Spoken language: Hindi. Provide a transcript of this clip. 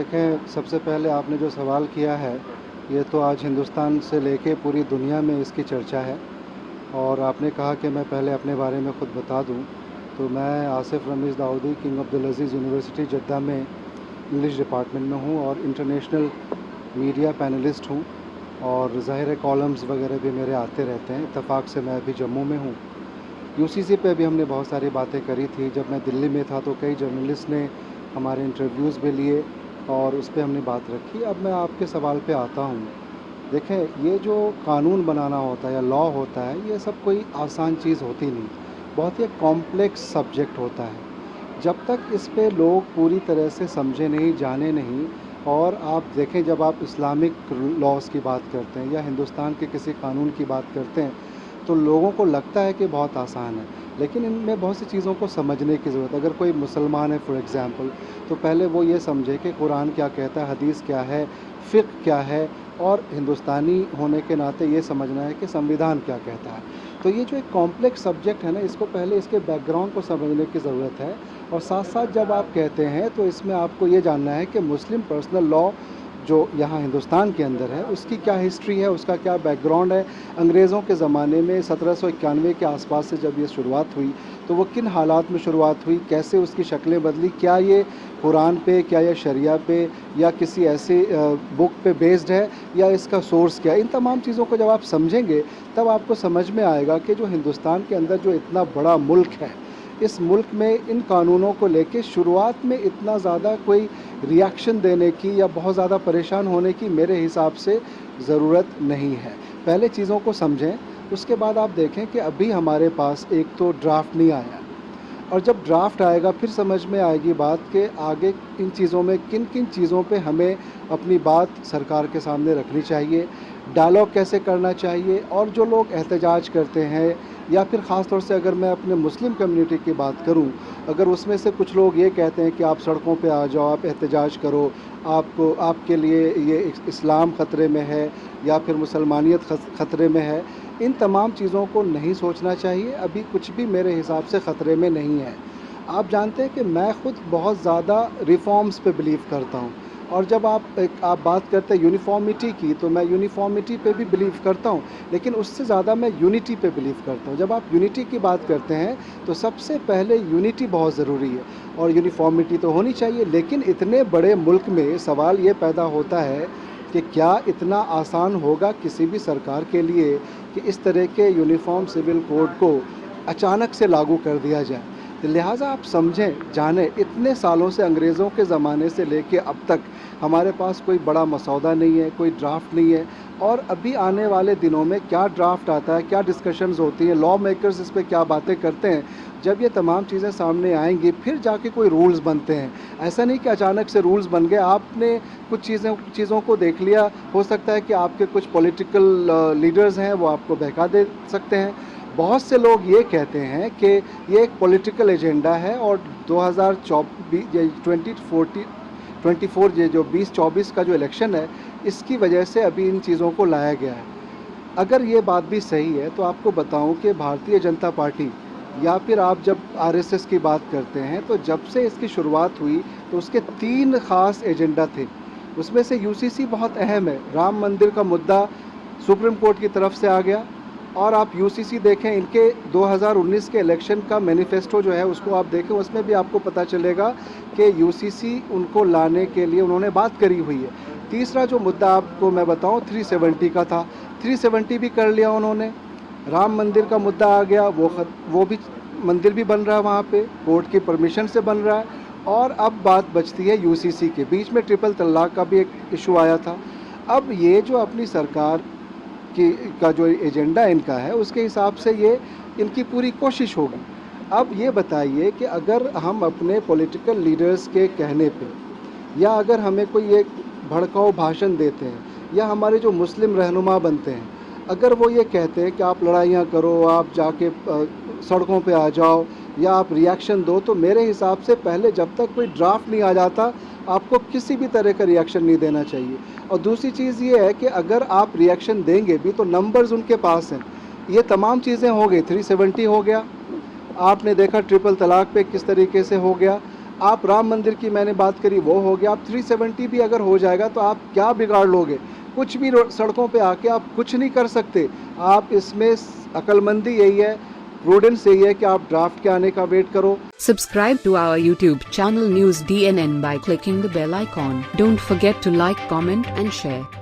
देखें, सबसे पहले आपने जो सवाल किया है, ये तो आज हिंदुस्तान से लेके पूरी दुनिया में इसकी चर्चा है। और आपने कहा कि मैं पहले अपने बारे में ख़ुद बता दूं, तो मैं आसिफ़ रमीज़ दाऊदी किंग अब्दुल अज़ीज़ यूनिवर्सिटी जद्दा में इंग्लिश डिपार्टमेंट में हूँ और इंटरनेशनल मीडिया पैनलिस्ट हूँ। और ज़ाहिर है कॉलम्स वगैरह भी मेरे आते रहते हैं। इत्तेफ़ाक से मैं अभी जम्मू में हूँ। यूसीसी पे भी हमने बहुत सारी बातें करी थी। जब मैं दिल्ली में था तो कई जर्नलिस्ट ने हमारे इंटरव्यूज़ भी लिए और उस पे हमने बात रखी। अब मैं आपके सवाल पे आता हूँ। देखें, ये जो कानून बनाना होता है या लॉ होता है, ये सब कोई आसान चीज़ होती नहीं। बहुत ही कॉम्प्लेक्स सब्जेक्ट होता है। जब तक इस पे लोग पूरी तरह से समझे नहीं, जाने नहीं। और आप देखें, जब आप इस्लामिक लॉज़ की बात करते हैं या हिंदुस्तान के किसी कानून की बात करते हैं, तो लोगों को लगता है कि बहुत आसान है, लेकिन इनमें बहुत सी चीज़ों को समझने की ज़रूरत है। अगर कोई मुसलमान है फॉर एग्ज़ाम्पल, तो पहले वो ये समझे कि कुरान क्या कहता है, हदीस क्या है, फ़िक़्ह क्या है, और हिंदुस्तानी होने के नाते ये समझना है कि संविधान क्या कहता है। तो ये जो एक कॉम्प्लेक्स सब्जेक्ट है ना, इसको पहले इसके बैकग्राउंड को समझने की ज़रूरत है। और साथ-साथ जब आप कहते हैं तो इसमें आपको ये जानना है कि मुस्लिम पर्सनल लॉ जो यहाँ हिंदुस्तान के अंदर है, उसकी क्या हिस्ट्री है, उसका क्या बैकग्राउंड है। अंग्रेज़ों के ज़माने में 1791 के आसपास से जब ये शुरुआत हुई, तो वो किन हालात में शुरुआत हुई, कैसे उसकी शक्लें बदली, क्या ये कुरान पे, क्या ये शरिया पे, या किसी ऐसे बुक पे बेस्ड है, या इसका सोर्स क्या है। इन तमाम चीज़ों को जब आप समझेंगे, तब आपको समझ में आएगा कि जो हिंदुस्तान के अंदर जो इतना बड़ा मुल्क है, इस मुल्क में इन कानूनों को लेके शुरुआत में इतना ज़्यादा कोई रिएक्शन देने की या बहुत ज़्यादा परेशान होने की मेरे हिसाब से ज़रूरत नहीं है। पहले चीज़ों को समझें, उसके बाद आप देखें कि अभी हमारे पास एक तो ड्राफ्ट नहीं आया, और जब ड्राफ्ट आएगा फिर समझ में आएगी बात कि आगे इन चीज़ों में किन किन चीज़ों पे हमें अपनी बात सरकार के सामने रखनी चाहिए, डायलॉग कैसे करना चाहिए। और जो लोग एहतजाज करते हैं, या फिर ख़ास तौर से अगर मैं अपने मुस्लिम कम्युनिटी की बात करूं, अगर उसमें से कुछ लोग ये कहते हैं कि आप सड़कों पे आ जाओ, आप एहतजाज करो, आपको आपके लिए ये इस्लाम ख़तरे में है या फिर मुसलमानियत ख़तरे में है, इन तमाम चीज़ों को नहीं सोचना चाहिए। अभी कुछ भी मेरे हिसाब से ख़तरे में नहीं है। आप जानते हैं कि मैं ख़ुद बहुत ज़्यादा रिफ़ॉर्म्स पे बिलीव करता हूँ। और जब आप बात करते हैं यूनिफ़ॉर्मिटी की, तो मैं यूनिफ़ॉर्मिटी पे भी बिलीव करता हूँ, लेकिन उससे ज़्यादा मैं यूनिटी पे बिलीव करता हूँ। जब आप यूनिटी की बात करते हैं, तो सबसे पहले यूनिटी बहुत ज़रूरी है, और यूनिफ़ॉर्मिटी तो होनी चाहिए। लेकिन इतने बड़े मुल्क में सवाल ये पैदा होता है कि क्या इतना आसान होगा किसी भी सरकार के लिए कि इस तरह के यूनिफ़ॉर्म सिविल कोड को अचानक से लागू कर दिया जाए। तो लिहाजा आप समझें, जानें, इतने सालों से, अंग्रेज़ों के ज़माने से लेके अब तक हमारे पास कोई बड़ा मसौदा नहीं है, कोई ड्राफ्ट नहीं है। और अभी आने वाले दिनों में क्या ड्राफ्ट आता है, क्या डिस्कशंस होती हैं, लॉ मेकर्स इस पे क्या बातें करते हैं, जब ये तमाम चीज़ें सामने आएंगी फिर जाके कोई रूल्स बनते हैं। ऐसा नहीं कि अचानक से रूल्स बन गए, आपने कुछ चीज़ों को देख लिया, हो सकता है कि आपके कुछ पॉलिटिकल लीडर्स हैं, वो आपको बहका दे सकते हैं। बहुत से लोग ये कहते हैं कि ये एक पॉलिटिकल एजेंडा है, और 2024 ये 2024 ये जो 2024 का जो इलेक्शन है, इसकी वजह से अभी इन चीज़ों को लाया गया है। अगर ये बात भी सही है, तो आपको बताऊं कि भारतीय जनता पार्टी, या फिर आप जब आरएसएस की बात करते हैं, तो जब से इसकी शुरुआत हुई तो उसके 3 ख़ास एजेंडा थे। उसमें से यूसीसी बहुत अहम है। राम मंदिर का मुद्दा सुप्रीम कोर्ट की तरफ से आ गया, और आप यूसीसी देखें, इनके 2019 के इलेक्शन का मैनिफेस्टो जो है उसको आप देखें, उसमें भी आपको पता चलेगा कि यूसीसी उनको लाने के लिए उन्होंने बात करी हुई है। तीसरा जो मुद्दा आपको मैं बताऊं, 370 का था, 370 भी कर लिया उन्होंने। राम मंदिर का मुद्दा आ गया, वो भी मंदिर भी बन रहा है वहाँ पे, कोर्ट की परमिशन से बन रहा है। और अब बात बचती है यूसीसी के। बीच में ट्रिपल तलाक का भी एक इशू आया था। अब ये जो अपनी सरकार का जो एजेंडा इनका है, उसके हिसाब से ये इनकी पूरी कोशिश होगी। अब ये बताइए कि अगर हम अपने पॉलिटिकल लीडर्स के कहने पे, या अगर हमें कोई एक भड़काऊ भाषण देते हैं, या हमारे जो मुस्लिम रहनुमा बनते हैं, अगर वो ये कहते हैं कि आप लड़ाइयाँ करो, आप जाके सड़कों पे आ जाओ, या आप रिएक्शन दो, तो मेरे हिसाब से पहले जब तक कोई ड्राफ्ट नहीं आ जाता, आपको किसी भी तरह का रिएक्शन नहीं देना चाहिए। और दूसरी चीज़ ये है कि अगर आप रिएक्शन देंगे भी, तो नंबर्स उनके पास हैं। ये तमाम चीज़ें हो गई, 370 हो गया, आपने देखा ट्रिपल तलाक पे किस तरीके से हो गया। आप राम मंदिर की मैंने बात करी, वो हो गया, आप 370 भी अगर हो जाएगा तो आप क्या बिगाड़ लोगे? कुछ भी सड़कों पे आके आप कुछ नहीं कर सकते। आप इसमें अक्लमंदी यही है, प्रूडेंस यही है कि आप ड्राफ्ट के आने का वेट करो। Subscribe to our YouTube channel News DNN by clicking the bell icon. Don't forget to like, comment and share.